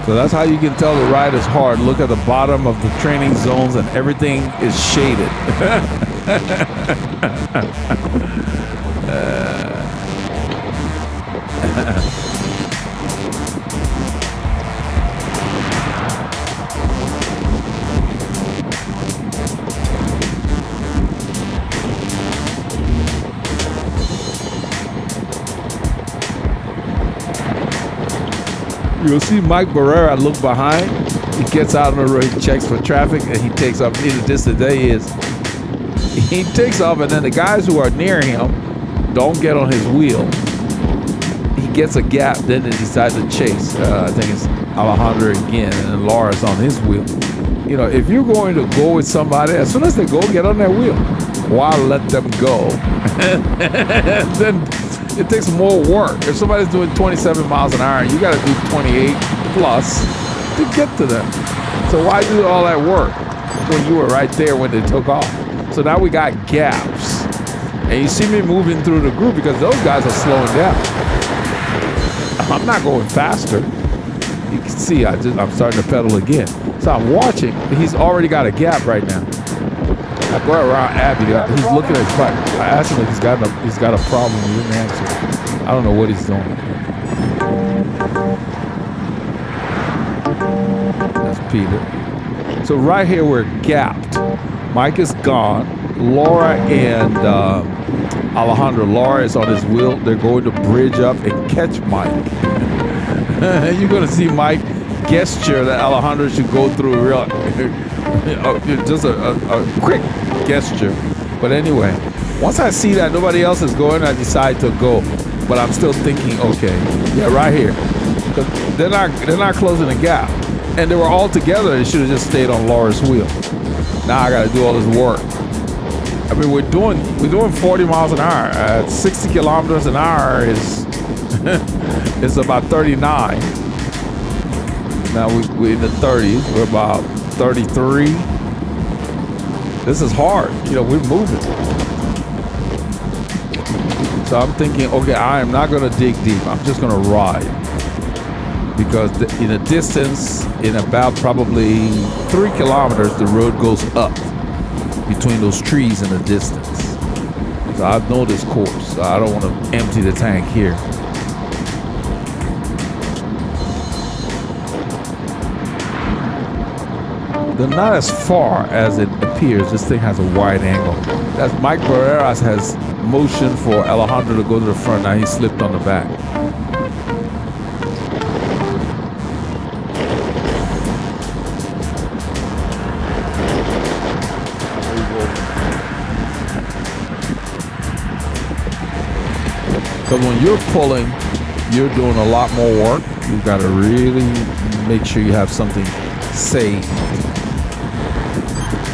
Speaker 2: So that's how you can tell the ride is hard. Look at the bottom of the training zones and everything is shaded. You'll see Mike Barrera look behind. He gets out on the road, he checks for traffic, and he takes off. Neither distance there he is. He takes off, and then the guys who are near him don't get on his wheel. He gets a gap, then they decide to chase. I think it's Alejandro again, and then Laura's on his wheel. You know, if you're going to go with somebody, as soon as they go, get on their wheel. Why let them go? Then it takes more work. If somebody's doing 27 miles an hour, you got to do 28 plus to get to them. So why do all that work when you were right there when they took off? So now we got gaps. And you see me moving through the group because those guys are slowing down. I'm not going faster. You can see I'm starting to pedal again. So I'm watching. He's already got a gap right now. I go around Abby. He's looking at his bike. I asked him if he's got a problem. He didn't answer. I don't know what he's doing. That's Peter. So right here we're gapped. Mike is gone. Laura and Alejandro. Laura is on his wheel. They're going to bridge up and catch Mike. You're going to see Mike gesture that Alejandro should go through real, just a quick gesture. But anyway, once I see that nobody else is going, I decide to go. But I'm still thinking, okay, yeah, right here. Because they're not closing the gap. And they were all together. They should have just stayed on Laura's wheel. Now I got to do all this work. I mean, we're doing 40 miles an hour. 60 kilometers an hour is it's about 39. Now we're in the 30s. We're about 33. This is hard. We're moving. So I'm thinking, okay, I am not going to dig deep. I'm just going to ride. Because in a distance, in about probably 3 kilometers, the road goes up between those trees in the distance. So I know this course. So I don't want to empty the tank here. They're not as far as it appears. This thing has a wide angle. That's Mike Barreras has motion for Alejandro to go to the front. Now he slipped on the back. But when you're pulling, you're doing a lot more work. You've got to really make sure you have something saved.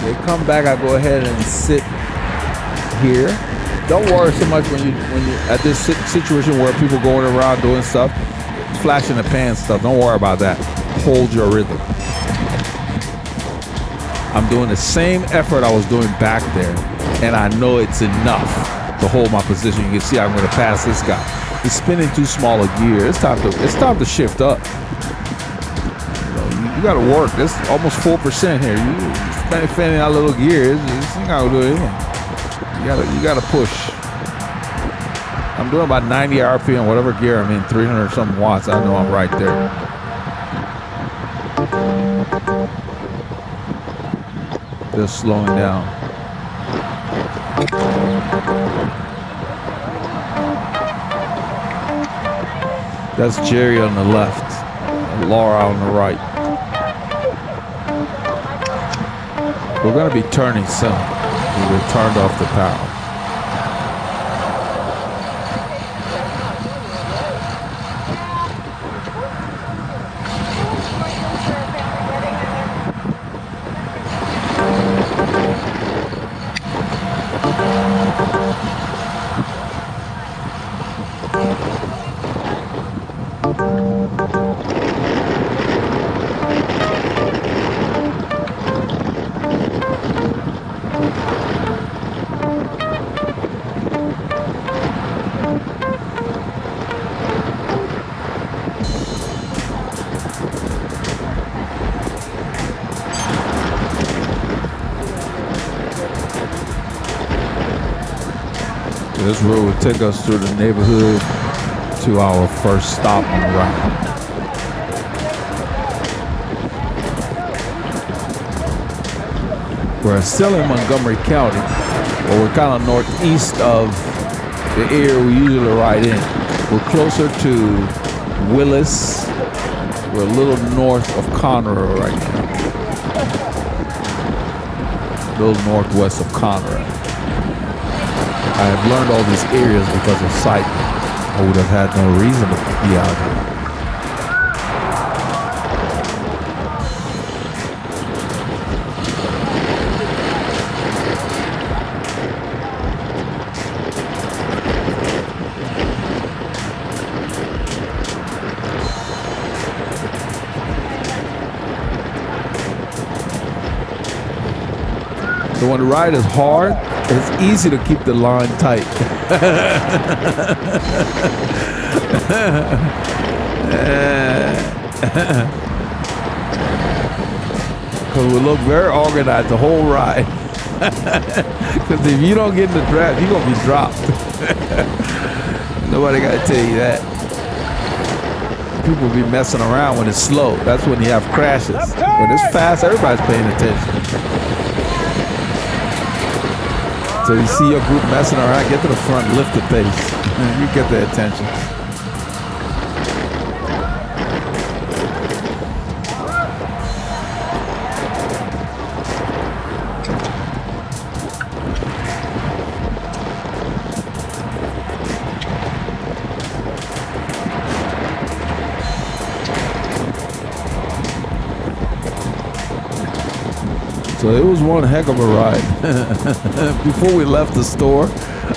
Speaker 2: They come back, I go ahead and sit here. Don't worry so much when you at this situation where people going around doing stuff, flashing the pan stuff. Don't worry about that. Hold your rhythm. I'm doing the same effort I was doing back there, and I know it's enough to hold my position. You can see I'm going to pass this guy. He's spinning too small a gear. It's time to shift up. You got to work. There's almost 4% here. You fanning out little gears. This ain't gonna do anything. You gotta push. I'm doing about 90 RPM, whatever gear I'm in, 300 something watts. I know I'm right there. Just slowing down. That's Jerry on the left, and Laura on the right. We're going to be turning soon. We turned off the power. This road would take us through the neighborhood to our first stop on the route. We're still in Montgomery County, but we're kind of northeast of the area we usually ride in. We're closer to Willis. We're a little north of Conroe right now. A little northwest of Conroe. I have learned all these areas because of Cyclist. I would have had no reason to be out here. So when the ride is hard, it's easy to keep the line tight. Because we look very organized the whole ride. Because if you don't get in the draft, you're going to be dropped. Nobody got to tell you that. People be messing around when it's slow. That's when you have crashes. When it's fast, everybody's paying attention. So you see your group messing around, get to the front, lift the pace, and you get their attention. So it was one heck of a ride. Before we left the store,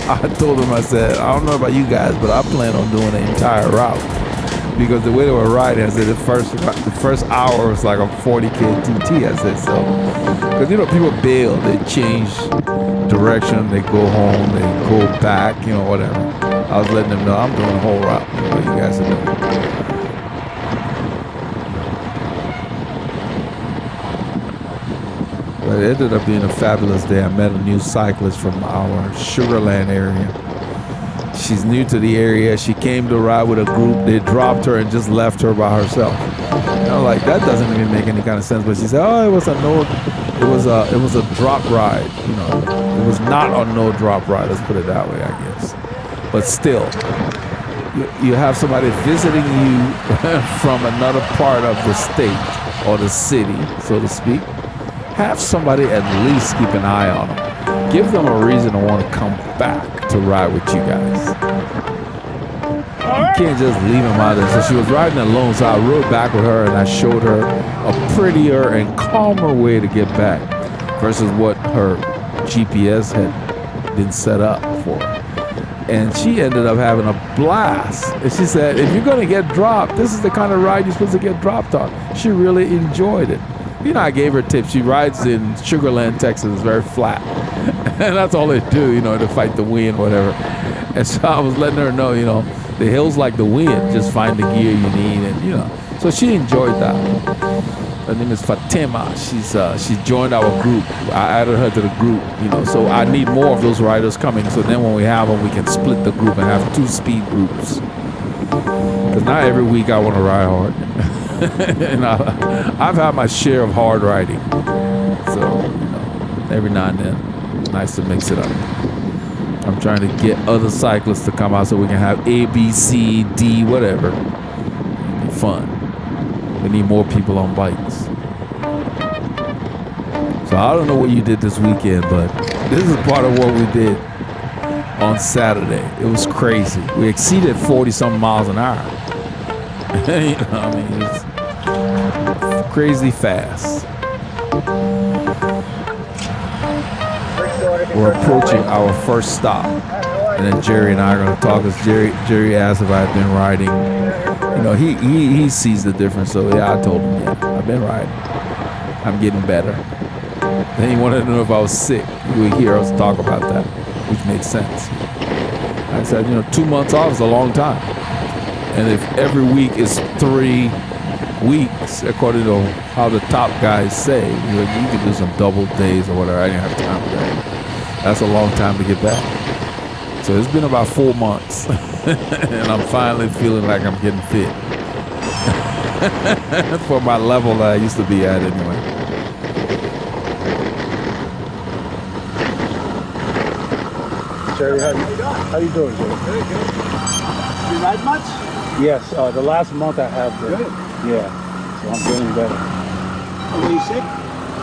Speaker 2: I told them, I said, I don't know about you guys, but I plan on doing the entire route. Because the way they were riding, I said the first hour was like a 40K TT, I said so. Because, you know, people bail, they change direction, they go home, they go back, you know, whatever. I was letting them know I'm doing the whole route, what you guys are doing. But it ended up being a fabulous day. I met a new cyclist from our Sugarland area. She's new to the area. She came to ride with a group. They dropped her and just left her by herself. And I was like, that doesn't even make any kind of sense. But she said, oh, it was a drop ride. You know, it was not a no drop ride. Let's put it that way, I guess. But still, you have somebody visiting you from another part of the state or the city, so to speak. Have somebody at least keep an eye on them. Give them a reason to want to come back to ride with you guys. You can't just leave them out there. So she was riding alone, so I rode back with her and I showed her a prettier and calmer way to get back versus what her GPS had been set up for. And she ended up having a blast. And she said, if you're going to get dropped, this is the kind of ride you're supposed to get dropped on. She really enjoyed it. You know, I gave her tips. She rides in Sugarland, Texas. It's very flat. And that's all they do, you know, to fight the wind, whatever. And so I was letting her know, you know, the hills like the wind. Just find the gear you need. And, you know, so she enjoyed that. Her name is Fatima. She joined our group. I added her to the group, you know. So I need more of those riders coming. So then when we have them, we can split the group and have 2 speed groups. Because not every week I want to ride hard. And I've had my share of hard riding, so you know, every now and then, nice to mix it up. I'm trying to get other cyclists to come out so we can have A, B, C, D, whatever. It'll be fun. We need more people on bikes. So I don't know what you did this weekend, but this is part of what we did on Saturday. It was crazy. We exceeded 40-something miles an hour. You know, I mean, it's crazy fast. We're approaching our first stop, and then Jerry and I are going to talk. Because Jerry asked if I had been riding. You know, he sees the difference. So yeah, I told him, yeah, I've been riding. I'm getting better. Then he wanted to know if I was sick. He would hear us talk about that, which makes sense. I said, you know, 2 months off is a long time. And if every week is 3 weeks, according to how the top guys say, you can do some double days or whatever. I didn't have time for that. That's a long time to get back. So it's been about 4 months. And I'm finally feeling like I'm getting fit. For my level that I used to be at anyway.
Speaker 3: Jerry, how you doing, Jerry?
Speaker 4: Good. You ride much?
Speaker 3: Yes, the last month I have been.
Speaker 4: Good.
Speaker 3: Yeah, so I'm feeling better.
Speaker 4: Were you sick?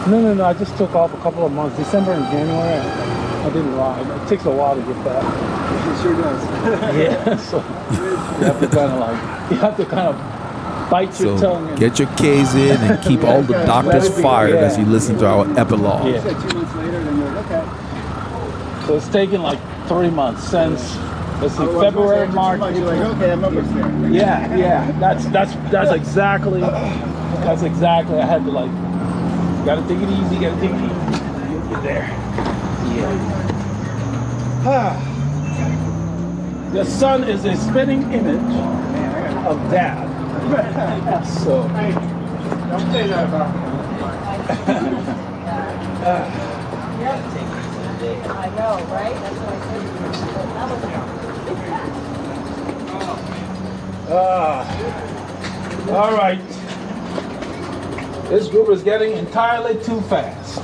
Speaker 3: No, I just took off a couple of months. December and January, I didn't ride. It takes a while to get back.
Speaker 4: It sure does.
Speaker 3: Yeah, so you have to kind of bite your tongue. And
Speaker 2: get your K's in and keep all the doctors fired as you listen to our epilogue.
Speaker 3: Yeah.
Speaker 4: You said 2 months later, then you're like, okay.
Speaker 3: So it's taken like 3 months since, let's see, February, March.
Speaker 4: You're like, okay, I'm almost there.
Speaker 3: Yeah. That's exactly. I had to like, gotta take it easy. You'll get there. Yeah. The sun is a spitting image of dad. So.
Speaker 4: Don't say that about me.
Speaker 5: I know, right? That's what I said.
Speaker 3: All right. This group is getting entirely too fast.